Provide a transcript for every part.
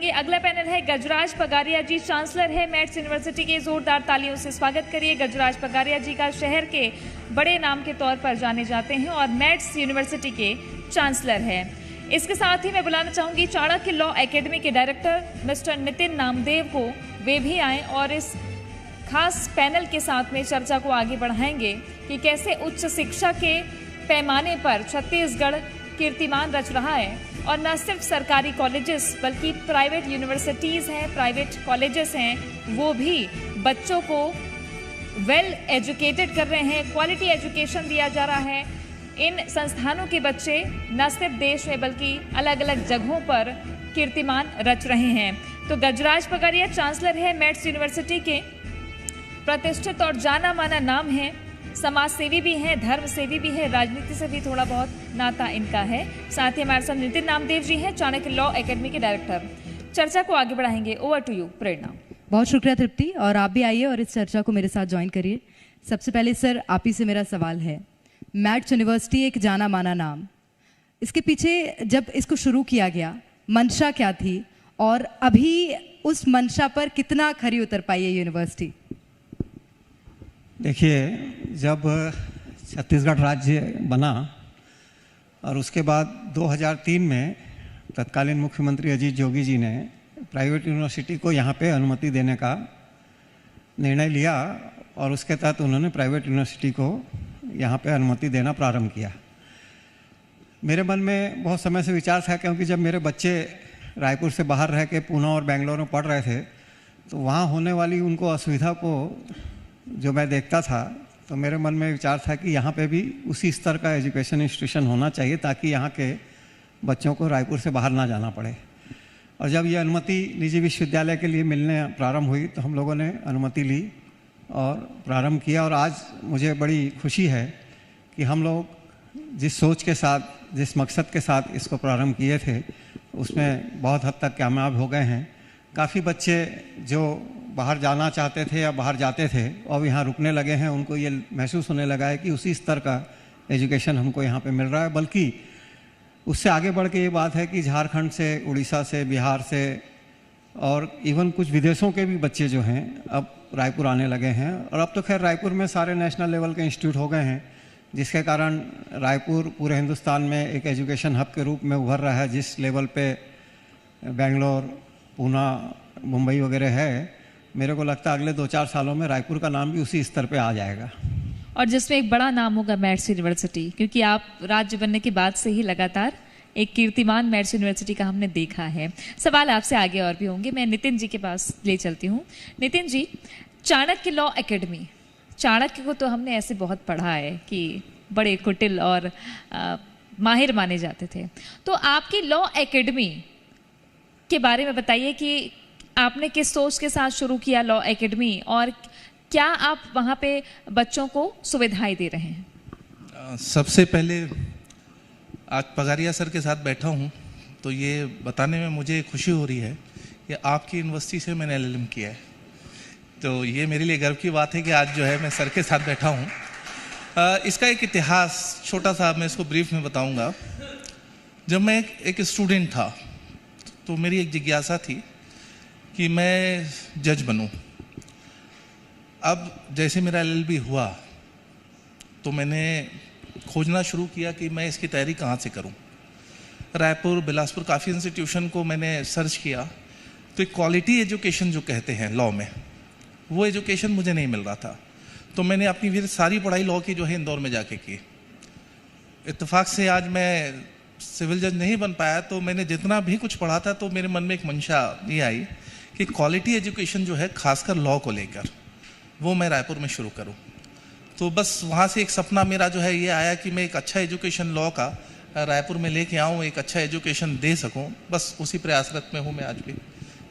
ये अगला पैनल है गजराज पगारिया जी, चांसलर है मैथ्स यूनिवर्सिटी के। जोरदार तालियों से स्वागत करिए। गजराज पगारिया जी का शहर के बड़े नाम के तौर पर जाने जाते हैं और मैथ्स यूनिवर्सिटी के चांसलर है। इसके साथ ही मैं बुलाना चाहूंगी चाणक्य लॉ एकेडमी के डायरेक्टर मिस्टर नितिन नामदेव को। वे भी आए और इस खास पैनल के साथ में चर्चा को आगे बढ़ाएंगे कि कैसे उच्च शिक्षा के पैमाने पर छत्तीसगढ़ कीर्तिमान रच रहा है और न सिर्फ सरकारी कॉलेजेस बल्कि प्राइवेट यूनिवर्सिटीज़ हैं, प्राइवेट कॉलेजेस हैं, वो भी बच्चों को वेल एजुकेटेड कर रहे हैं, क्वालिटी एजुकेशन दिया जा रहा है। इन संस्थानों के बच्चे न सिर्फ देश में बल्कि अलग अलग जगहों पर कीर्तिमान रच रहे हैं। तो गजराज पगारिया चांसलर है मैथ्स यूनिवर्सिटी के, प्रतिष्ठित और जाना माना नाम है, समाज सेवी भी हैं, धर्म सेवी भी है, राजनीति से भी थोड़ा बहुत नाता इनका है। साथ ही हमारे साथ नितिन नामदेव जी हैं, चाणक्य लॉ एकेडमी के डायरेक्टर। चर्चा को आगे बढ़ाएंगे। ओवर टू यू प्रेरणा। बहुत शुक्रिया तृप्ति, और आप भी आइए और इस चर्चा को मेरे साथ ज्वाइन करिए। सबसे पहले सर आप ही से मेरा सवाल है, मैथ्स यूनिवर्सिटी एक जाना माना नाम, इसके पीछे जब इसको शुरू किया गया मंशा क्या थी और अभी उस मंशा पर कितना खरी उतर पाई है यूनिवर्सिटी? देखिए, जब छत्तीसगढ़ राज्य बना और उसके बाद 2003 में तत्कालीन मुख्यमंत्री अजीत जोगी जी ने प्राइवेट यूनिवर्सिटी को यहाँ पे अनुमति देने का निर्णय लिया और उसके तहत उन्होंने प्राइवेट यूनिवर्सिटी को यहाँ पे अनुमति देना प्रारंभ किया। मेरे मन में बहुत समय से विचार था, क्योंकि जब मेरे बच्चे रायपुर से बाहर रह के पूना और बेंगलोर में पढ़ रहे थे तो वहाँ होने वाली उनको असुविधा को जो मैं देखता था, तो मेरे मन में विचार था कि यहाँ पे भी उसी स्तर का एजुकेशन इंस्टीट्यूशन होना चाहिए ताकि यहाँ के बच्चों को रायपुर से बाहर ना जाना पड़े। और जब ये अनुमति निजी विश्वविद्यालय के लिए मिलने प्रारंभ हुई तो हम लोगों ने अनुमति ली और प्रारंभ किया। और आज मुझे बड़ी खुशी है कि हम लोग जिस सोच के साथ, जिस मकसद के साथ इसको प्रारंभ किए थे उसमें बहुत हद तक कामयाब हो गए हैं। काफ़ी बच्चे जो बाहर जाना चाहते थे या बाहर जाते थे और यहाँ रुकने लगे हैं, उनको ये महसूस होने लगा है कि उसी स्तर का एजुकेशन हमको यहाँ पे मिल रहा है। बल्कि उससे आगे बढ़ के ये बात है कि झारखंड से, उड़ीसा से, बिहार से और इवन कुछ विदेशों के भी बच्चे जो हैं अब रायपुर आने लगे हैं। और अब तो खैर रायपुर में सारे नेशनल लेवल के इंस्टीट्यूट हो गए हैं, जिसके कारण रायपुर पूरे हिंदुस्तान में एक एजुकेशन हब के रूप में उभर रहा है। जिस लेवल पे बेंगलोर, पूना, मुंबई वगैरह है, मेरे को लगता है अगले 2-4 सालों में रायपुर का नाम भी उसी स्तर पे आ जाएगा। और जिसमें एक बड़ा नाम होगा मैथ्स यूनिवर्सिटी, क्योंकि आप राज्य बनने के बाद से ही लगातार एक कीर्तिमान मैथ्स यूनिवर्सिटी का हमने देखा है। सवाल आपसे आगे और भी होंगे, मैं नितिन जी के पास ले चलती हूँ। नितिन जी, चाणक्य लॉ एकेडमी, चाणक्य को तो हमने ऐसे बहुत पढ़ा है कि बड़े कुटिल और माहिर माने जाते थे। तो आपकी लॉ एकेडमी के बारे में बताइए कि आपने किस सोच के साथ शुरू किया लॉ एकेडमी और क्या आप वहाँ पे बच्चों को सुविधाएं दे रहे हैं? सबसे पहले आज पगारिया सर के साथ बैठा हूँ तो ये बताने में मुझे खुशी हो रही है कि आपकी यूनिवर्सिटी से मैंने LLM किया है। तो ये मेरे लिए गर्व की बात है कि आज जो है मैं सर के साथ बैठा हूँ। इसका एक इतिहास छोटा सा मैं इसको ब्रीफ में बताऊँगा। जब मैं एक स्टूडेंट था तो मेरी एक जिज्ञासा थी कि मैं जज बनूं। अब जैसे मेरा LLB हुआ तो मैंने खोजना शुरू किया कि मैं इसकी तैयारी कहाँ से करूं। रायपुर, बिलासपुर काफ़ी इंस्टीट्यूशन को मैंने सर्च किया तो एक क्वालिटी एजुकेशन जो कहते हैं लॉ में, वो एजुकेशन मुझे नहीं मिल रहा था। तो मैंने अपनी फिर सारी पढ़ाई लॉ की जो है इंदौर में जाके की। इत्तेफाक से आज मैं सिविल जज नहीं बन पाया, तो मैंने जितना भी कुछ पढ़ा था तो मेरे मन में एक मंशा ये आई कि क्वालिटी एजुकेशन जो है खासकर लॉ को लेकर, वो मैं रायपुर में शुरू करूं। तो बस वहाँ से एक सपना मेरा जो है ये आया कि मैं एक अच्छा एजुकेशन लॉ का रायपुर में लेके आऊँ, एक अच्छा एजुकेशन दे सकूं। बस उसी प्रयासरत में हूँ मैं आज भी।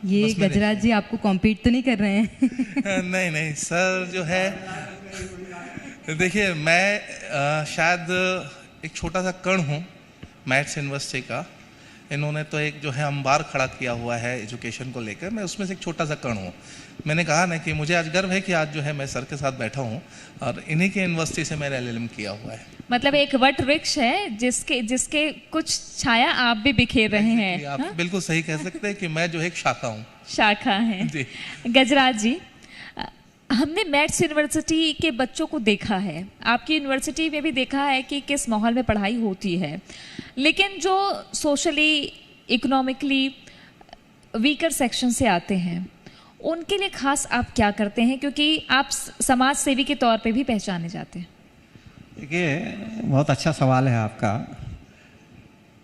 ये गजराज जी आपको कॉम्पीट तो नहीं कर रहे हैं? नहीं नहीं सर, जो है देखिए मैं शायद एक छोटा सा कण हूँ मैथ्स यूनिवर्सिटी का, इन्होंने तो एक जो है अंबार खड़ा किया हुआ है एजुकेशन को लेकर, मैं उसमें से एक छोटा सा कण हूँ। मैंने कहा ना कि मुझे आज गर्व है कि आज जो है मैं सर के साथ बैठा हूँ और इन्हीं की यूनिवर्सिटी से मैंने LLM किया हुआ है। मतलब एक वट वृक्ष है जिसके कुछ छाया आप भी बिखेर रहे हैं। आप बिल्कुल सही कह सकते हैं कि मैं जो है एक शाखा हूँ। शाखा है जी। गजराज जी, हमने मैथ्स यूनिवर्सिटी के बच्चों को देखा है, आपकी यूनिवर्सिटी में भी देखा है कि किस माहौल में पढ़ाई होती है, लेकिन जो सोशली इकोनॉमिकली वीकर सेक्शन से आते हैं उनके लिए खास आप क्या करते हैं, क्योंकि आप समाज सेवी के तौर पे भी पहचाने जाते हैं? देखिए, बहुत अच्छा सवाल है आपका।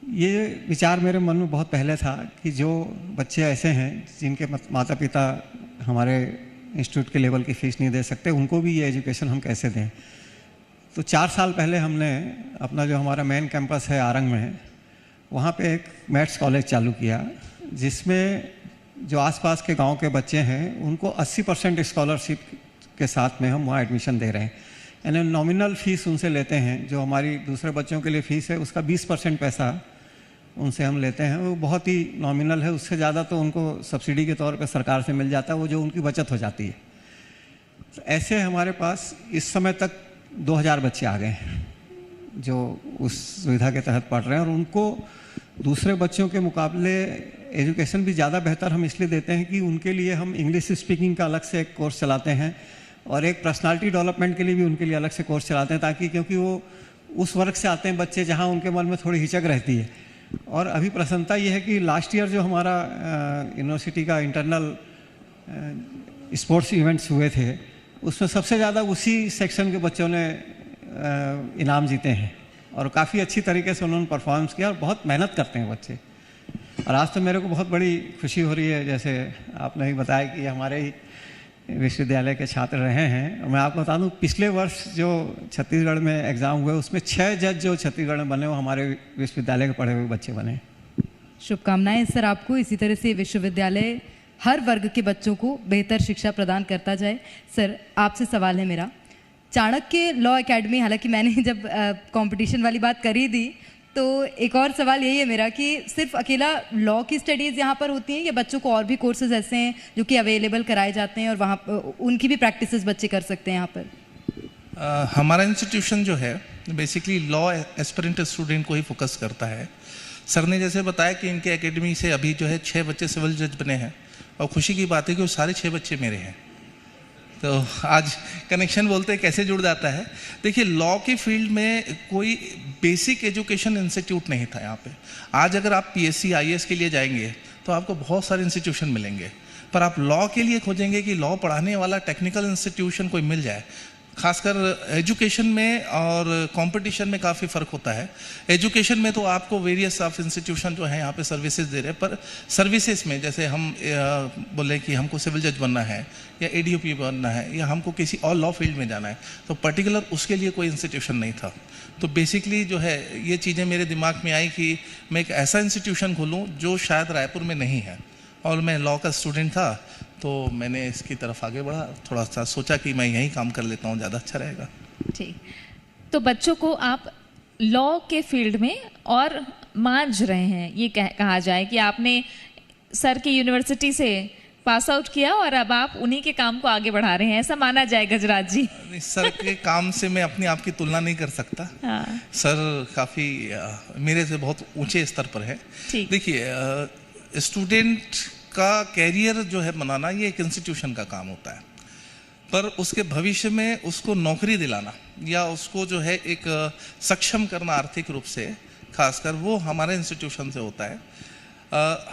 ये विचार मेरे मन में बहुत पहले था कि जो बच्चे ऐसे हैं जिनके माता पिता हमारे इंस्टीट्यूट के लेवल की फ़ीस नहीं दे सकते, उनको भी ये एजुकेशन हम कैसे दें। तो 4 साल पहले हमने अपना जो हमारा मेन कैंपस है आरंग में, वहाँ पे एक मैथ्स कॉलेज चालू किया, जिसमें जो आसपास के गांव के बच्चे हैं उनको 80% स्कॉलरशिप के साथ में हम वहाँ एडमिशन दे रहे हैं। यानी नॉमिनल फ़ीस उनसे लेते हैं, जो हमारी दूसरे बच्चों के लिए फ़ीस है उसका 20% पैसा उनसे हम लेते हैं। वो बहुत ही नॉमिनल है, उससे ज़्यादा तो उनको सब्सिडी के तौर पे सरकार से मिल जाता है, वो जो उनकी बचत हो जाती है। तो ऐसे हमारे पास इस समय तक 2000 बच्चे आ गए हैं जो उस सुविधा के तहत पढ़ रहे हैं, और उनको दूसरे बच्चों के मुकाबले एजुकेशन भी ज़्यादा बेहतर हम इसलिए देते हैं कि उनके लिए हम इंग्लिश स्पीकिंग का अलग से एक कोर्स चलाते हैं और एक पर्सनालिटी डेवलपमेंट के लिए भी उनके लिए अलग से कोर्स चलाते हैं, ताकि क्योंकि वो उस वर्ग से आते हैं बच्चे जहाँ उनके मन में थोड़ी हिचक रहती है। और अभी प्रसन्नता ये है कि लास्ट ईयर जो हमारा यूनिवर्सिटी का इंटरनल स्पोर्ट्स इवेंट्स हुए थे, उसमें सबसे ज़्यादा उसी सेक्शन के बच्चों ने इनाम जीते हैं और काफ़ी अच्छी तरीके से उन्होंने परफॉर्मेंस किया और बहुत मेहनत करते हैं बच्चे। और आज तो मेरे को बहुत बड़ी खुशी हो रही है, जैसे आपने ही बताया कि हमारे ही विश्वविद्यालय के छात्र रहे हैं। मैं आपको बता दूं, पिछले वर्ष जो छत्तीसगढ़ में एग्ज़ाम हुए उसमें 6 जज जो छत्तीसगढ़ में बने वो हमारे विश्वविद्यालय के पढ़े हुए बच्चे बने। शुभकामनाएं सर आपको। इसी तरह से विश्वविद्यालय हर वर्ग के बच्चों को बेहतर शिक्षा प्रदान करता जाए। सर आपसे सवाल है मेरा, चाणक्य लॉ एकेडमी, हालांकि मैंने जब कंपटीशन वाली बात करी थी तो एक और सवाल यही है मेरा कि सिर्फ अकेला लॉ की स्टडीज़ यहाँ पर होती हैं या बच्चों को और भी कोर्सेज ऐसे हैं जो कि अवेलेबल कराए जाते हैं और वहाँ उनकी भी प्रैक्टिसेस बच्चे कर सकते हैं यहाँ पर? हमारा इंस्टीट्यूशन जो है बेसिकली लॉ एस्पिरेंट स्टूडेंट को ही फोकस करता है। सर ने जैसे बताया कि इनके एकेडमी से अभी जो है 6 बच्चे सिविल जज बने हैं और खुशी की बात है कि वो सारे 6 बच्चे मेरे हैं। तो आज कनेक्शन बोलते हैं कैसे जुड़ जाता है। देखिए, लॉ की फील्ड में कोई बेसिक एजुकेशन इंस्टीट्यूट नहीं था यहाँ पे। आज अगर आप PSC IAS के लिए जाएंगे तो आपको बहुत सारे इंस्टीट्यूशन मिलेंगे, पर आप लॉ के लिए खोजेंगे कि लॉ पढ़ाने वाला टेक्निकल इंस्टीट्यूशन कोई मिल जाए। खासकर एजुकेशन में और कंपटीशन में काफ़ी फ़र्क होता है। एजुकेशन में तो आपको वेरियस ऑफ इंस्टीट्यूशन जो है यहाँ पे सर्विसेज दे रहे हैं, पर सर्विसेज में जैसे हम बोले कि हमको सिविल जज बनना है या ADOP बनना है या हमको किसी और लॉ फील्ड में जाना है, तो पर्टिकुलर उसके लिए कोई इंस्टीट्यूशन नहीं था। तो बेसिकली जो है ये चीज़ें मेरे दिमाग में आई कि मैं एक ऐसा इंस्टीट्यूशन खोलूँ जो शायद रायपुर में नहीं है, और मैं लॉ का स्टूडेंट था तो मैंने इसकी तरफ आगे बढ़ा, थोड़ा सा सोचा कि मैं यहीं काम कर लेता हूँ, ज़्यादा अच्छा रहेगा। ठीक, तो बच्चों को आप लॉ के फील्ड में और मांझ रहे हैं, ये कहा जाए कि आपने सर की यूनिवर्सिटी से पास आउट किया और अब आप उन्हीं के काम को आगे बढ़ा रहे हैं, ऐसा माना जाए गजराज जी? सर के काम से मैं अपने आप की तुलना नहीं कर सकता। हाँ। सर काफ़ी मेरे से बहुत ऊंचे स्तर पर है। देखिए, स्टूडेंट का कैरियर जो है बनाना ये एक इंस्टीट्यूशन का काम होता है, पर उसके भविष्य में उसको नौकरी दिलाना या उसको जो है एक सक्षम करना आर्थिक रूप से, खासकर वो हमारे इंस्टीट्यूशन से होता है।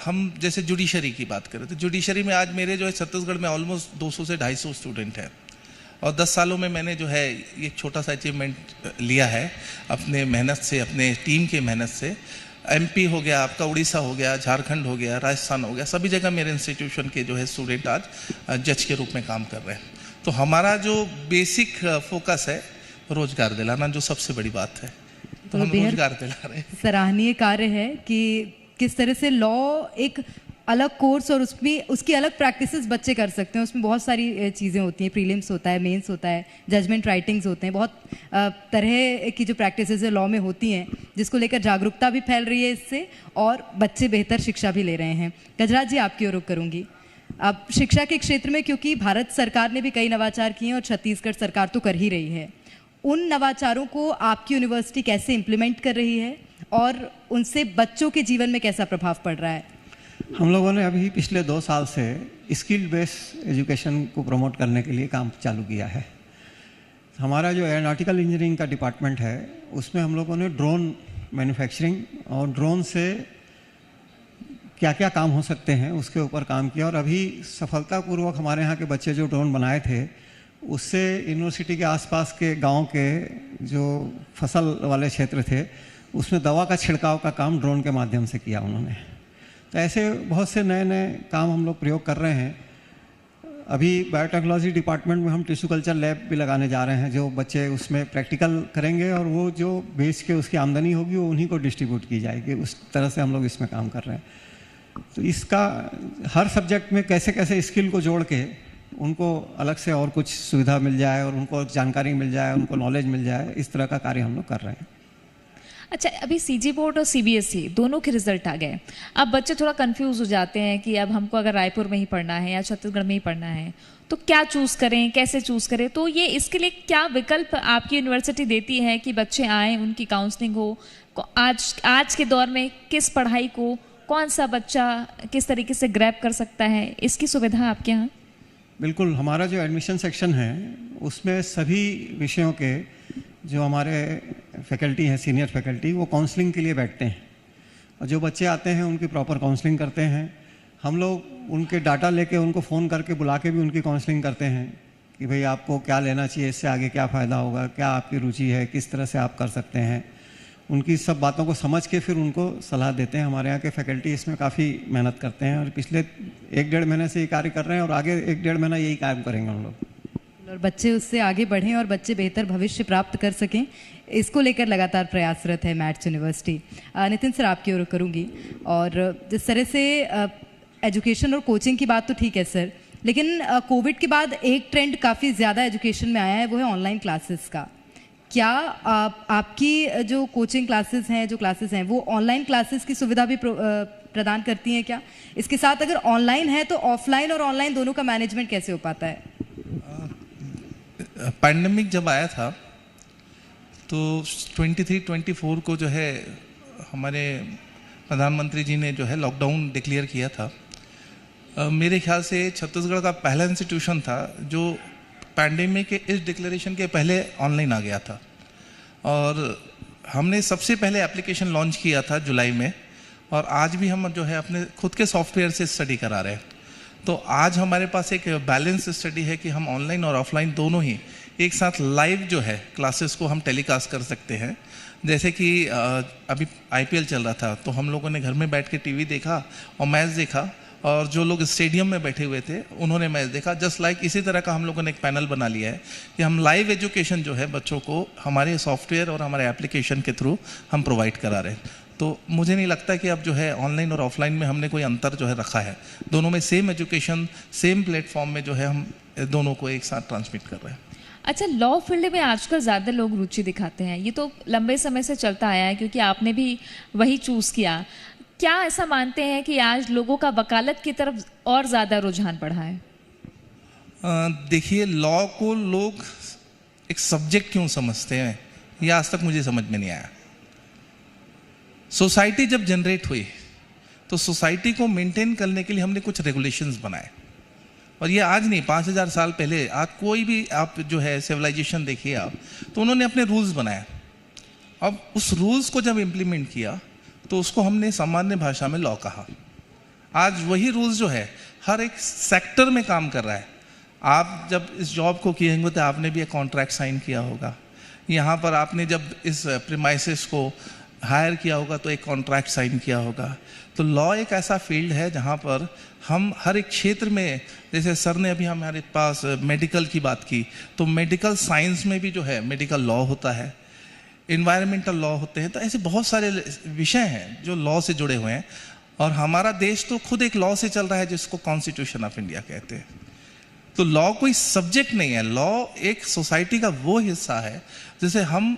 हम जैसे जुडिशरी की बात करें तो जुडिशरी में आज मेरे जो है छत्तीसगढ़ में ऑलमोस्ट 200 से 250 स्टूडेंट हैं, और 10 सालों में मैंने जो है ये छोटा सा अचीवमेंट लिया है अपने मेहनत से, अपने टीम की मेहनत से। MP हो गया आपका, उड़ीसा हो गया, झारखंड हो गया, राजस्थान हो गया, सभी जगह मेरे इंस्टीट्यूशन के जो है स्टूडेंट आज जज के रूप में काम कर रहे हैं। तो हमारा जो बेसिक फोकस है रोजगार दिलाना, जो सबसे बड़ी बात है, तो हम रोजगार दिला रहे हैं। सराहनीय कार्य है कि किस तरह से लॉ एक अलग कोर्स और उसमें उसकी अलग प्रैक्टिसेस बच्चे कर सकते हैं। उसमें बहुत सारी चीज़ें होती हैं, प्रीलिम्स होता है, मेंस होता है, जजमेंट राइटिंग्स होते हैं, बहुत तरह की जो प्रैक्टिसेस है लॉ में होती हैं, जिसको लेकर जागरूकता भी फैल रही है इससे और बच्चे बेहतर शिक्षा भी ले रहे हैं। गजराज जी, आपकी ओर रुख करूँगी। अब शिक्षा के क्षेत्र में क्योंकि भारत सरकार ने भी कई नवाचार किए हैं और छत्तीसगढ़ सरकार तो कर ही रही है, उन नवाचारों को आपकी यूनिवर्सिटी कैसे इम्प्लीमेंट कर रही है और उनसे बच्चों के जीवन में कैसा प्रभाव पड़ रहा है? हम लोगों ने अभी पिछले 2 साल से स्किल बेस्ड एजुकेशन को प्रमोट करने के लिए काम चालू किया है। हमारा जो एरोनॉटिकल इंजीनियरिंग का डिपार्टमेंट है, उसमें हम लोगों ने ड्रोन मैन्युफैक्चरिंग और ड्रोन से क्या क्या काम हो सकते हैं उसके ऊपर काम किया और अभी सफलतापूर्वक हमारे यहाँ के बच्चे जो ड्रोन बनाए थे, उससे यूनिवर्सिटी के आसपास के गांव के जो फसल वाले क्षेत्र थे, उसमें दवा का छिड़काव का काम ड्रोन के माध्यम से किया उन्होंने। तो ऐसे बहुत से नए नए काम हम लोग प्रयोग कर रहे हैं। अभी बायोटेक्नोलॉजी डिपार्टमेंट में हम टिश्यू कल्चर लैब भी लगाने जा रहे हैं, जो बच्चे उसमें प्रैक्टिकल करेंगे और वो जो बेच के उसकी आमदनी होगी वो उन्हीं को डिस्ट्रीब्यूट की जाएगी। उस तरह से हम लोग इसमें काम कर रहे हैं। तो इसका हर सब्जेक्ट में कैसे कैसे स्किल को जोड़ के उनको अलग से और कुछ सुविधा मिल जाए और उनको जानकारी मिल जाए, उनको नॉलेज मिल जाए, इस तरह का कार्य हम लोग कर रहे हैं। अच्छा, अभी सीजी बोर्ड और सीबीएसई दोनों के रिजल्ट आ गए। अब बच्चे थोड़ा कंफ्यूज हो जाते हैं कि अब हमको अगर रायपुर में ही पढ़ना है या छत्तीसगढ़ में ही पढ़ना है तो क्या चूज़ करें, कैसे चूज़ करें। तो ये इसके लिए क्या विकल्प आपकी यूनिवर्सिटी देती है कि बच्चे आएँ, उनकी काउंसलिंग हो? आज के दौर में किस पढ़ाई को कौन सा बच्चा किस तरीके से ग्रैब कर सकता है, इसकी सुविधा आपके यहाँ? बिल्कुल, हमारा जो एडमिशन सेक्शन है उसमें सभी विषयों के जो हमारे फैकल्टी हैं, सीनियर फैकल्टी, वो काउंसलिंग के लिए बैठते हैं और जो बच्चे आते हैं उनकी प्रॉपर काउंसलिंग करते हैं। हम लोग उनके डाटा लेके उनको फ़ोन करके बुला के भी उनकी काउंसलिंग करते हैं कि भाई आपको क्या लेना चाहिए, इससे आगे क्या फ़ायदा होगा, क्या आपकी रुचि है, किस तरह से आप कर सकते हैं। उनकी सब बातों को समझ के फिर उनको सलाह देते हैं। हमारे यहाँ के फैकल्टी इसमें काफ़ी मेहनत करते हैं और पिछले 1-1.5 महीने से ये कार्य कर रहे हैं और आगे 1-1.5 महीना यही काम करेंगे हम लोग। और बच्चे उससे आगे बढ़ें और बच्चे बेहतर भविष्य प्राप्त कर सकें, इसको लेकर लगातार प्रयासरत है मैथ्स यूनिवर्सिटी। नितिन सर, आपकी ओर करूँगी। और जिस तरह से एजुकेशन और कोचिंग की बात तो ठीक है सर, लेकिन कोविड के बाद एक ट्रेंड काफ़ी ज़्यादा एजुकेशन में आया है, वो है ऑनलाइन क्लासेस का। क्या आपकी जो कोचिंग क्लासेस हैं, जो क्लासेस हैं, वो ऑनलाइन क्लासेस की सुविधा भी प्रदान करती हैं क्या? इसके साथ अगर ऑनलाइन है तो ऑफलाइन और ऑनलाइन दोनों का मैनेजमेंट कैसे हो पाता है? पैंडेमिक जब आया था तो 23-24 को जो है हमारे प्रधानमंत्री जी ने जो है लॉकडाउन डिक्लेयर किया था। मेरे ख्याल से छत्तीसगढ़ का पहला इंस्टीट्यूशन था जो पैंडेमिक के इस डिक्लेरेशन के पहले ऑनलाइन आ गया था और हमने सबसे पहले एप्लीकेशन लॉन्च किया था जुलाई में और आज भी हम जो है अपने खुद के सॉफ्टवेयर से स्टडी करा रहे हैं। तो आज हमारे पास एक बैलेंस स्टडी है कि हम ऑनलाइन और ऑफलाइन दोनों ही एक साथ लाइव जो है क्लासेस को हम टेलीकास्ट कर सकते हैं। जैसे कि अभी IPL चल रहा था तो हम लोगों ने घर में बैठ के टीवी देखा और मैच देखा और जो लोग स्टेडियम में बैठे हुए थे उन्होंने मैच देखा। जस्ट लाइक इसी तरह का हम लोगों ने एक पैनल बना लिया है कि हम लाइव एजुकेशन जो है बच्चों को हमारे सॉफ्टवेयर और हमारे एप्लीकेशन के थ्रू हम प्रोवाइड करा रहे हैं। तो मुझे नहीं लगता कि अब जो है ऑनलाइन और ऑफलाइन में हमने कोई अंतर जो है रखा है। दोनों में सेम एजुकेशन, सेम प्लेटफॉर्म में जो है हम दोनों को एक साथ ट्रांसमिट कर रहे हैं। अच्छा, लॉ फील्ड में आजकल ज़्यादा लोग रुचि दिखाते हैं। ये तो लंबे समय से चलता आया है क्योंकि आपने भी वही चूज़ किया। क्या ऐसा मानते हैं कि आज लोगों का वकालत की तरफ और ज़्यादा रुझान बढ़ा है? देखिए, लॉ को लोग एक सब्जेक्ट क्यों समझते हैं ये आज तक मुझे समझ में नहीं आया। सोसाइटी जब जनरेट हुई तो सोसाइटी को मेंटेन करने के लिए हमने कुछ रेगुलेशंस बनाए और ये आज नहीं, 5000 साल पहले, आज कोई भी आप जो है सिविलाइजेशन देखिए आप, तो उन्होंने अपने रूल्स बनाए। अब उस रूल्स को जब इम्प्लीमेंट किया तो उसको हमने सामान्य भाषा में लॉ कहा। आज वही रूल्स जो है हर एक सेक्टर में काम कर रहा है। आप जब इस जॉब को किए होंगे तो आपने भी एक कॉन्ट्रैक्ट साइन किया होगा। यहाँ पर आपने जब इस प्रीमाइसेस को हायर किया होगा तो एक कॉन्ट्रैक्ट साइन किया होगा। तो लॉ एक ऐसा फील्ड है जहाँ पर हम हर एक क्षेत्र में, जैसे सर ने अभी हमारे पास मेडिकल की बात की, तो मेडिकल साइंस में भी जो है मेडिकल लॉ होता है, इन्वायरमेंटल लॉ होते हैं। तो ऐसे बहुत सारे विषय हैं जो लॉ से जुड़े हुए हैं और हमारा देश तो खुद एक लॉ से चल रहा है जिसको कॉन्स्टिट्यूशन ऑफ इंडिया कहते हैं। तो लॉ कोई सब्जेक्ट नहीं है, लॉ एक सोसाइटी का वो हिस्सा है जिसे हम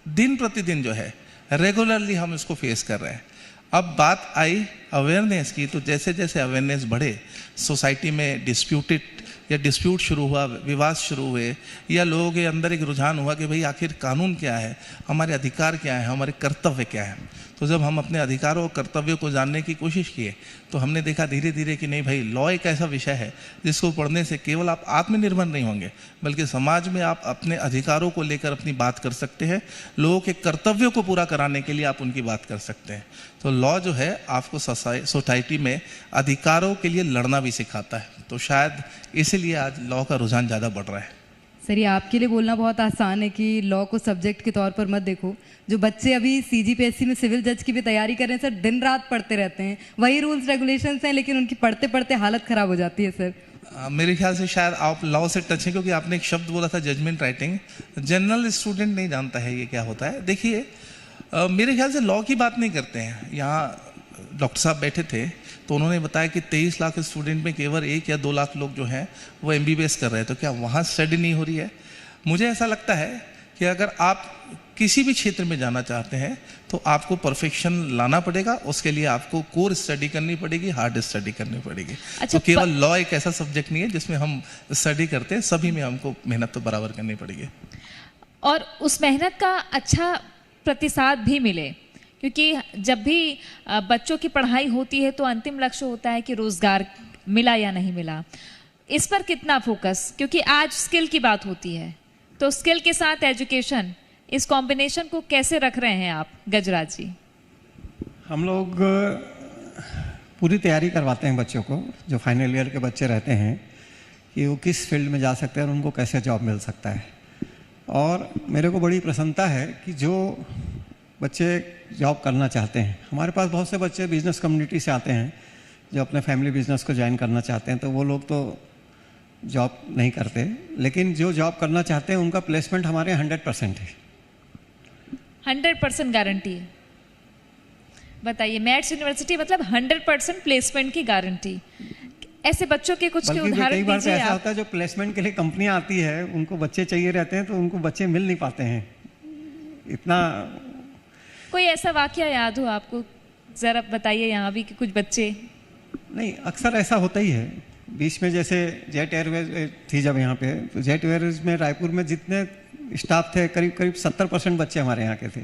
दिन प्रतिदिन जो है रेगुलरली हम इसको फेस कर रहे हैं। अब बात आई अवेयरनेस की, तो जैसे जैसे अवेयरनेस बढ़े, सोसाइटी में डिस्प्यूट शुरू हुआ, विवाद शुरू हुए, या लोगों के अंदर एक रुझान हुआ कि भाई आखिर कानून क्या है, हमारे अधिकार क्या है, हमारे कर्तव्य क्या है। तो जब हम अपने अधिकारों और कर्तव्यों को जानने की कोशिश किए तो हमने देखा धीरे धीरे कि नहीं भाई, लॉ एक ऐसा विषय है जिसको पढ़ने से केवल आप आत्मनिर्भर नहीं होंगे, बल्कि समाज में आप अपने अधिकारों को लेकर अपनी बात कर सकते हैं, लोगों के कर्तव्यों को पूरा कराने के लिए आप उनकी बात कर सकते हैं। तो लॉ जो है आपको सोसाइटी में अधिकारों के लिए लड़ना भी सिखाता है। तो शायद इसीलिए आज लॉ का रुझान ज़्यादा बढ़ रहा है। सर, ये आपके लिए बोलना बहुत आसान है कि लॉ को सब्जेक्ट के तौर पर मत देखो। जो बच्चे अभी CGPSC में सिविल जज की भी तैयारी कर रहे हैं सर, दिन रात पढ़ते रहते हैं, वही रूल्स रेगुलेशंस हैं, लेकिन उनकी पढ़ते पढ़ते हालत ख़राब हो जाती है सर। मेरे ख्याल से शायद आप लॉ से टच है, क्योंकि आपने एक शब्द बोला था जजमेंट राइटिंग। जनरल स्टूडेंट नहीं जानता है ये क्या होता है। देखिए, मेरे ख्याल से लॉ की बात नहीं करते हैं। यहाँ डॉक्टर साहब बैठे थे तो उन्होंने बताया कि 23 लाख स्टूडेंट में केवल 1 या 2 लाख लोग जो हैं वो MBBS कर रहे हैं। तो क्या वहाँ स्टडी नहीं हो रही है? मुझे ऐसा लगता है कि अगर आप किसी भी क्षेत्र में जाना चाहते हैं तो आपको परफेक्शन लाना पड़ेगा, उसके लिए आपको कोर स्टडी करनी पड़ेगी, हार्ड स्टडी करनी पड़ेगी। अच्छा, तो केवल लॉ एक ऐसा सब्जेक्ट नहीं है जिसमें हम स्टडी करते हैं, सभी में हमको मेहनत तो बराबर करनी पड़ेगी और उस मेहनत का अच्छा प्रतिसाद भी मिले, क्योंकि जब भी बच्चों की पढ़ाई होती है तो अंतिम लक्ष्य होता है कि रोजगार मिला या नहीं मिला। इस पर कितना फोकस, क्योंकि आज स्किल की बात होती है, तो स्किल के साथ एजुकेशन, इस कॉम्बिनेशन को कैसे रख रहे हैं आप गजराज जी? हम लोग पूरी तैयारी करवाते हैं बच्चों को, जो फाइनल ईयर के बच्चे रहते हैं, कि वो किस फील्ड में जा सकते हैं और उनको कैसे जॉब मिल सकता है। और मेरे को बड़ी प्रसन्नता है कि जो बच्चे जॉब करना चाहते हैं, हमारे पास बहुत से बच्चे बिजनेस कम्युनिटी से आते हैं जो अपने फैमिली बिजनेस को ज्वाइन करना चाहते हैं, तो वो लोग तो जॉब नहीं करते, लेकिन जो जॉब करना चाहते हैं उनका प्लेसमेंट हमारे 100% है। 100% गारंटी है? बताइए, मैथ्स यूनिवर्सिटी मतलब 100% प्लेसमेंट की गारंटी। ऐसे बच्चों के कुछ के उदाहरण कई बार तो दीजिए ऐसा आप। होता है जो प्लेसमेंट के लिए कंपनियां आती है, उनको बच्चे चाहिए रहते हैं तो उनको बच्चे मिल नहीं पाते हैं। इतना कोई ऐसा वाकया याद हो आपको, जरा बताइए यहाँ भी कि कुछ बच्चे। नहीं, अक्सर ऐसा होता ही है। बीच में जैसे जेट एयरवेज थी जब यहाँ पे, तो जेट एयरवेज में रायपुर में जितने स्टाफ थे करीब करीब 70% बच्चे हमारे यहाँ के थे।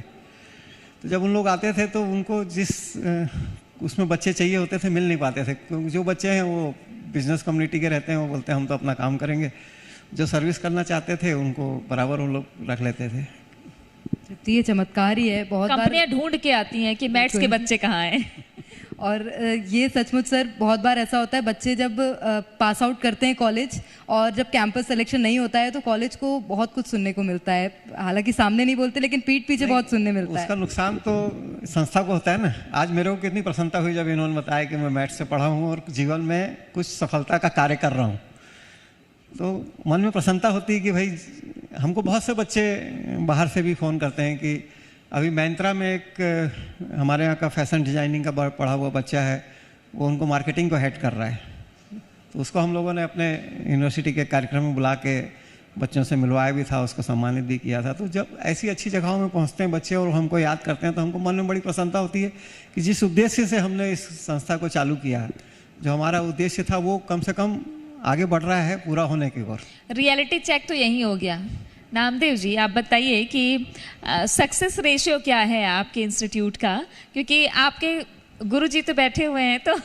तो जब उन लोग आते थे तो उनको जिस उसमें बच्चे चाहिए होते थे मिल नहीं पाते थे, क्योंकि जो बच्चे हैं वो बिजनेस कम्युनिटी के रहते हैं, वो बोलते हैं हम तो अपना काम करेंगे। जो सर्विस करना चाहते थे उनको बराबर उन लोग रख लेते थे। तो ये चमत्कार ही है। बहुत बार कंपनियां ढूंढ के आती हैं कि मैथ्स के बच्चे कहाँ हैं। और ये सचमुच सर बहुत बार ऐसा होता है, बच्चे जब पास आउट करते हैं कॉलेज और जब कैंपस सिलेक्शन नहीं होता है तो कॉलेज को बहुत कुछ सुनने को मिलता है। हालांकि सामने नहीं बोलते, लेकिन पीठ पीछे बहुत सुनने मिलता है। उसका नुकसान तो संस्था को होता है ना। आज मेरे को कितनी प्रसन्नता हुई जब इन्होंने बताया कि मैं मैथ्स से पढ़ा हूँ और जीवन में कुछ सफलता का कार्य कर रहा हूँ, तो मन में प्रसन्नता होती है कि भाई हमको बहुत से बच्चे बाहर से भी फ़ोन करते हैं कि अभी मैंत्रा में एक हमारे यहाँ का फैशन डिजाइनिंग का पढ़ा हुआ बच्चा है, वो उनको मार्केटिंग को हेड कर रहा है। तो उसको हम लोगों ने अपने यूनिवर्सिटी के कार्यक्रम में बुला के बच्चों से मिलवाया भी था, उसको सम्मानित भी किया था। तो जब ऐसी अच्छी जगहों में पहुँचते हैं बच्चे और हमको याद करते हैं तो हमको मन में बड़ी प्रसन्नता होती है कि जिस उद्देश्य से हमने इस संस्था को चालू किया, जो हमारा उद्देश्य था वो कम से कम आगे बढ़ रहा है पूरा होने की ओर। रियलिटी चेक तो यही हो गया। नामदेव जी, आप बताइए कि सक्सेस रेशियो क्या है आपके इंस्टीट्यूट का, क्योंकि आपके गुरुजी तो बैठे हुए हैं, तो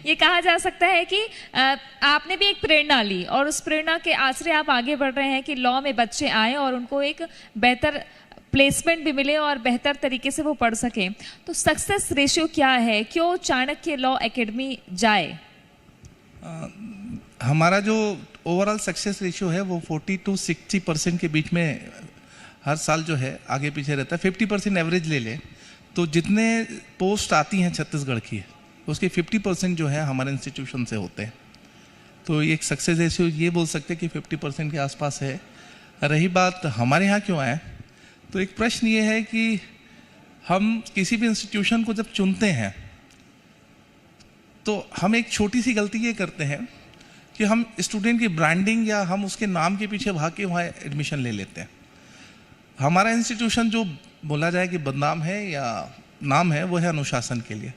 ये कहा जा सकता है कि आपने भी एक प्रेरणा ली और उस प्रेरणा के आश्रय आप आगे बढ़ रहे हैं कि लॉ में बच्चे आए और उनको एक बेहतर प्लेसमेंट भी मिले और बेहतर तरीके से वो पढ़ सकें। तो सक्सेस रेशियो क्या है, क्यों चाणक्य लॉ एकेडमी जाए? हमारा जो ओवरऑल सक्सेस रेशियो है वो 40 to 60% के बीच में हर साल जो है आगे पीछे रहता है। 50% एवरेज ले लें तो जितने पोस्ट आती हैं छत्तीसगढ़ की, उसके 50% जो है हमारे इंस्टीट्यूशन से होते हैं। तो एक सक्सेस रेशियो ये बोल सकते हैं कि 50% के आसपास है। रही बात हमारे यहाँ क्यों आए, तो एक प्रश्न ये है कि हम किसी भी इंस्टीट्यूशन को जब चुनते हैं तो हम एक छोटी सी गलती ये करते हैं कि हम स्टूडेंट की ब्रांडिंग या हम उसके नाम के पीछे भाग के वहाँ एडमिशन ले लेते हैं। हमारा इंस्टीट्यूशन जो बोला जाए कि बदनाम है या नाम है, वो है अनुशासन के लिए।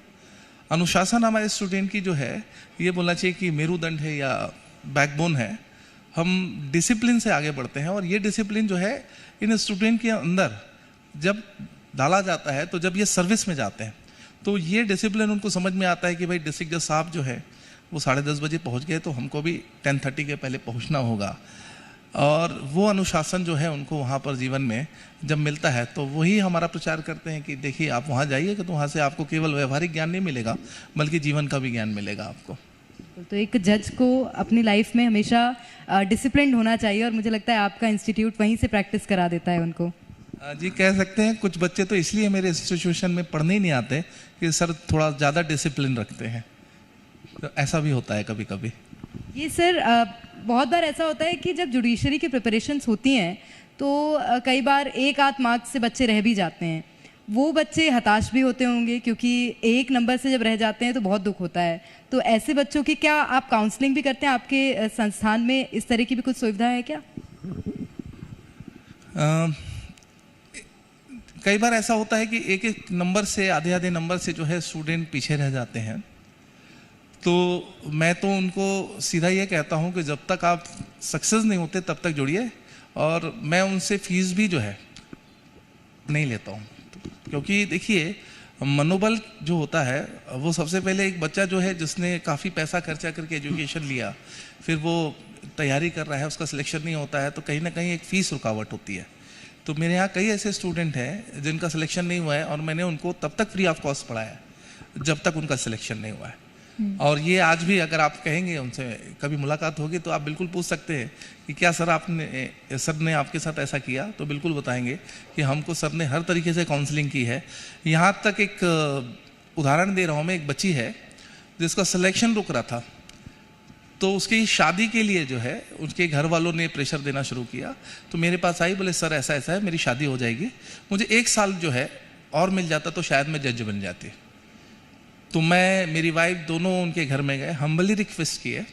अनुशासन हमारे स्टूडेंट की जो है, ये बोलना चाहिए कि मेरुदंड है या बैकबोन है। हम डिसिप्लिन से आगे बढ़ते हैं और ये डिसिप्लिन जो है इन स्टूडेंट के अंदर जब डाला जाता है, तो जब ये सर्विस में जाते हैं तो ये डिसिप्लिन उनको समझ में आता है कि भाई डिस्ट्रिक्ट जज साहब जो है वो 10:30 बजे पहुंच गए, तो हमको भी 10:30 के पहले पहुंचना होगा। और वो अनुशासन जो है उनको वहाँ पर जीवन में जब मिलता है, तो वही हमारा प्रचार करते हैं कि देखिए आप वहाँ जाइए तो वहाँ से आपको केवल व्यवहारिक ज्ञान नहीं मिलेगा, बल्कि जीवन का भी ज्ञान मिलेगा आपको। तो एक जज को अपनी लाइफ में हमेशा डिसिप्लिन्ड होना चाहिए, और मुझे लगता है आपका इंस्टीट्यूट वहीं से प्रैक्टिस करा देता है उनको। जी कह सकते हैं। कुछ बच्चे तो इसलिए मेरे इंस्टीट्यूशन में पढ़ने ही नहीं आते कि सर थोड़ा ज़्यादा डिसिप्लिन रखते हैं, तो ऐसा भी होता है कभी कभी। ये सर बहुत बार ऐसा होता है कि जब जुडिशरी की प्रिपरेशंस होती हैं तो कई बार 1 आध मार्क्स से बच्चे रह भी जाते हैं। वो बच्चे हताश भी होते होंगे, क्योंकि 1 नंबर से जब रह जाते हैं तो बहुत दुख होता है। तो ऐसे बच्चों की क्या आप काउंसलिंग भी करते हैं? आपके संस्थान में इस तरह की भी कुछ सुविधा है क्या? कई बार ऐसा होता है कि 1-1 नंबर से, आधे नंबर से जो है स्टूडेंट पीछे रह जाते हैं। तो मैं तो उनको सीधा ये कहता हूँ कि जब तक आप सक्सेस नहीं होते तब तक जुड़िए, और मैं उनसे फीस भी जो है नहीं लेता हूँ, क्योंकि देखिए मनोबल जो होता है वो सबसे पहले एक बच्चा जो है जिसने काफ़ी पैसा खर्चा करके एजुकेशन लिया, फिर वो तैयारी कर रहा है, उसका सिलेक्शन नहीं होता है, तो कहीं ना कहीं एक फ़ीस रुकावट होती है। तो मेरे यहाँ कई ऐसे स्टूडेंट हैं जिनका सिलेक्शन नहीं हुआ है, और मैंने उनको तब तक फ्री ऑफ कॉस्ट पढ़ाया जब तक उनका सिलेक्शन नहीं हुआ है। और ये आज भी अगर आप कहेंगे, उनसे कभी मुलाकात होगी तो आप बिल्कुल पूछ सकते हैं कि क्या सर ने आपके साथ ऐसा किया, तो बिल्कुल बताएंगे कि हमको सर ने हर तरीके से काउंसलिंग की है। यहाँ तक एक उदाहरण दे रहा हूँ मैं, एक बच्ची है जिसका सिलेक्शन रुक रहा था, तो उसकी शादी के लिए जो है उसके घर वालों ने प्रेशर देना शुरू किया, तो मेरे पास आई, बोले सर ऐसा ऐसा है, मेरी शादी हो जाएगी, मुझे 1 साल जो है और मिल जाता तो शायद मैं जज बन जाती। तो मैं, मेरी वाइफ दोनों उनके घर में गए, हम्बली रिक्वेस्ट किए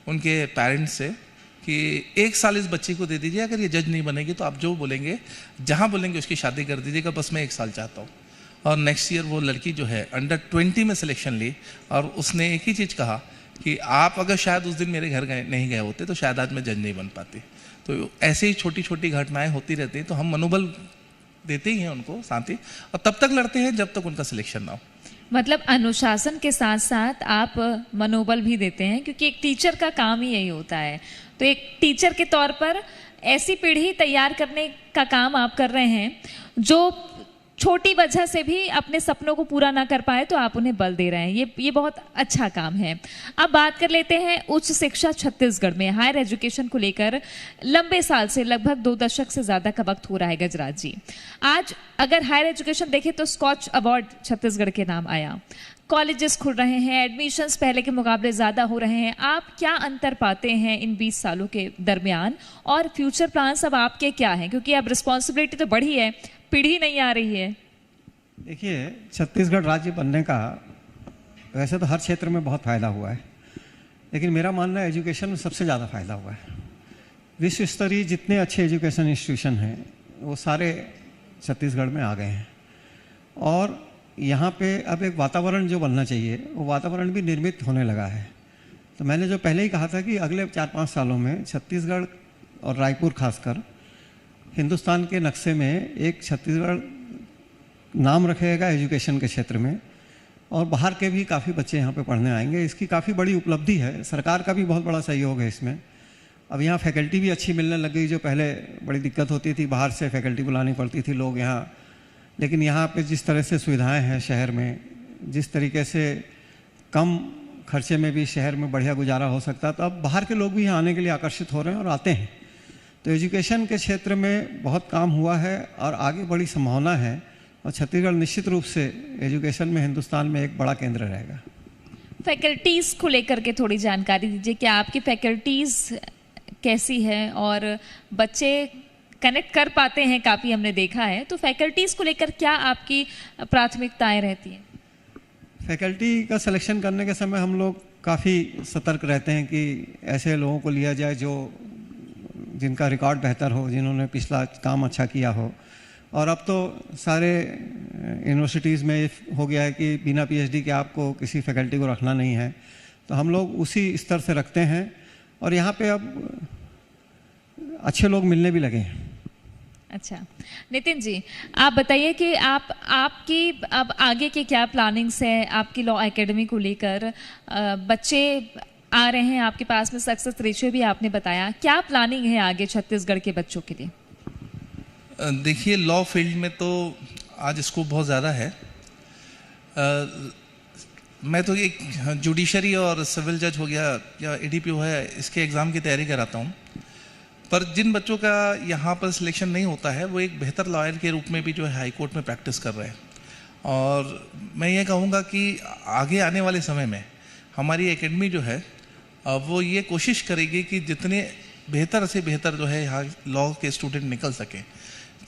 उनके पेरेंट्स से कि 1 साल इस बच्ची को दे दीजिए, अगर ये जज नहीं बनेगी तो आप जो बोलेंगे, जहाँ बोलेंगे उसकी शादी कर दीजिएगा, बस मैं 1 साल चाहता हूँ। और नेक्स्ट ईयर वो लड़की जो है अंडर 20 में सिलेक्शन ली, और उसने एक ही चीज़ कहा कि आप अगर शायद उस दिन मेरे घर नहीं गए होते तो शायद आज मैं जज नहीं बन पाती। तो ऐसे ही छोटी छोटी घटनाएं होती रहती हैं, तो हम मनोबल देते ही हैं उनको साथ ही, और तब तक लड़ते हैं जब तक उनका सिलेक्शन ना हो। मतलब अनुशासन के साथ साथ आप मनोबल भी देते हैं, क्योंकि एक टीचर का काम ही यही होता है। तो एक टीचर के तौर पर ऐसी पीढ़ी तैयार करने का काम आप कर रहे हैं जो छोटी वजह से भी अपने सपनों को पूरा ना कर पाए, तो आप उन्हें बल दे रहे हैं। ये बहुत अच्छा काम है। अब बात कर लेते हैं उच्च शिक्षा छत्तीसगढ़ में हायर एजुकेशन को लेकर लंबे साल से, लगभग 2 दशक से ज़्यादा का वक्त हो रहा है गजराज जी। आज अगर हायर एजुकेशन देखें तो स्कॉच अवार्ड छत्तीसगढ़ के नाम आया, कॉलेजेस खुल रहे हैं, एडमिशन्स पहले के मुकाबले ज़्यादा हो रहे हैं। आप क्या अंतर पाते हैं इन 20 सालों के दरमियान, और फ्यूचर प्लान्स अब आपके क्या हैं, क्योंकि अब रिस्पॉन्सिबिलिटी तो बढ़ी है, पीढ़ी नहीं आ रही है। देखिए, छत्तीसगढ़ राज्य बनने का वैसे तो हर क्षेत्र में बहुत फ़ायदा हुआ है, लेकिन मेरा मानना है एजुकेशन में सबसे ज़्यादा फ़ायदा हुआ है। विश्व स्तरीय जितने अच्छे एजुकेशन इंस्टीट्यूशन हैं वो सारे छत्तीसगढ़ में आ गए हैं, और यहाँ पे अब एक वातावरण जो बनना चाहिए वो वातावरण भी निर्मित होने लगा है। तो मैंने जो पहले ही कहा था कि अगले 4-5 सालों में छत्तीसगढ़ और रायपुर खासकर हिंदुस्तान के नक्शे में एक छत्तीसगढ़ नाम रखेगा एजुकेशन के क्षेत्र में, और बाहर के भी काफ़ी बच्चे यहाँ पे पढ़ने आएंगे। इसकी काफ़ी बड़ी उपलब्धि है, सरकार का भी बहुत बड़ा सहयोग है इसमें। अब यहाँ फैकल्टी भी अच्छी मिलने लग गई, जो पहले बड़ी दिक्कत होती थी, बाहर से फैकल्टी बुलानी पड़ती थी लोग यहाँ, लेकिन यहाँ पे जिस तरह से सुविधाएं हैं शहर में, जिस तरीके से कम खर्चे में भी शहर में बढ़िया गुजारा हो सकता है, तो अब बाहर के लोग भी यहाँ आने के लिए आकर्षित हो रहे हैं और आते हैं। तो एजुकेशन के क्षेत्र में बहुत काम हुआ है और आगे बड़ी संभावना है, और छत्तीसगढ़ निश्चित रूप से एजुकेशन में हिंदुस्तान में एक बड़ा केंद्र रहेगा। फैकल्टीज़ को लेकर के थोड़ी जानकारी दीजिए, क्या आपकी फैकल्टीज़ कैसी है और बच्चे कनेक्ट कर पाते हैं? काफ़ी हमने देखा है, तो फैकल्टीज़ को लेकर क्या आपकी प्राथमिकताएं रहती हैं? फैकल्टी का सिलेक्शन करने के समय हम लोग काफ़ी सतर्क रहते हैं कि ऐसे लोगों को लिया जाए जो जिनका रिकॉर्ड बेहतर हो, जिन्होंने पिछला काम अच्छा किया हो। और अब तो सारे यूनिवर्सिटीज़ में हो गया है कि बिना पीएचडी के आपको किसी फैकल्टी को रखना नहीं है, तो हम लोग उसी स्तर से रखते हैं और यहाँ पे अब अच्छे लोग मिलने भी लगे हैं। अच्छा, नितिन जी, आप बताइए कि आपकी अब आगे की क्या प्लानिंग्स है आपकी लॉ एकेडमी को लेकर? बच्चे आ रहे हैं आपके पास में, सक्सेस रेशियो भी आपने बताया, क्या प्लानिंग है आगे छत्तीसगढ़ के बच्चों के लिए? देखिए, लॉ फील्ड में तो आज स्कोप बहुत ज़्यादा है। मैं तो एक जुडिशरी और सिविल जज हो गया या एडीपीओ है, इसके एग्ज़ाम की तैयारी कराता हूँ। पर जिन बच्चों का यहाँ पर सिलेक्शन नहीं होता है, वो एक बेहतर लॉयर के रूप में भी जो है हाई कोर्ट में प्रैक्टिस कर रहे हैं। और मैं ये कहूँगा कि आगे आने वाले समय में हमारी एकेडमी जो है वो ये कोशिश करेगी कि जितने बेहतर से बेहतर जो है यहाँ लॉ के स्टूडेंट निकल सकें।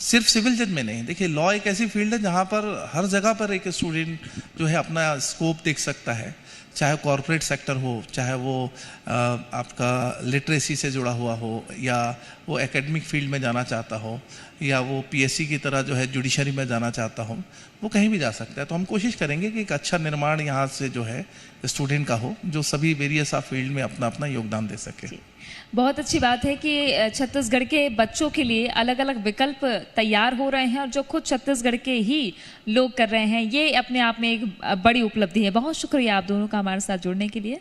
सिर्फ सिविल जज में नहीं, देखिए लॉ एक ऐसी फील्ड है जहाँ पर हर जगह पर एक स्टूडेंट जो है अपना स्कोप देख सकता है, चाहे कॉरपोरेट सेक्टर हो, चाहे वो आपका लिटरेसी से जुड़ा हुआ हो, या वो एकेडमिक फील्ड में जाना चाहता हो, या वो पीएससी की तरह जो है जुडिशरी में जाना चाहता हो, वो कहीं भी जा सकता है। तो हम कोशिश करेंगे कि एक अच्छा निर्माण यहाँ से जो है स्टूडेंट का हो, जो सभी वेरियस ऑफ फील्ड में अपना अपना योगदान दे सके। बहुत अच्छी बात है कि छत्तीसगढ़ के बच्चों के लिए अलग अलग विकल्प तैयार हो रहे हैं और जो खुद छत्तीसगढ़ के ही लोग कर रहे हैं, ये अपने आप में एक बड़ी उपलब्धि है। बहुत शुक्रिया आप दोनों का हमारे साथ जुड़ने के लिए।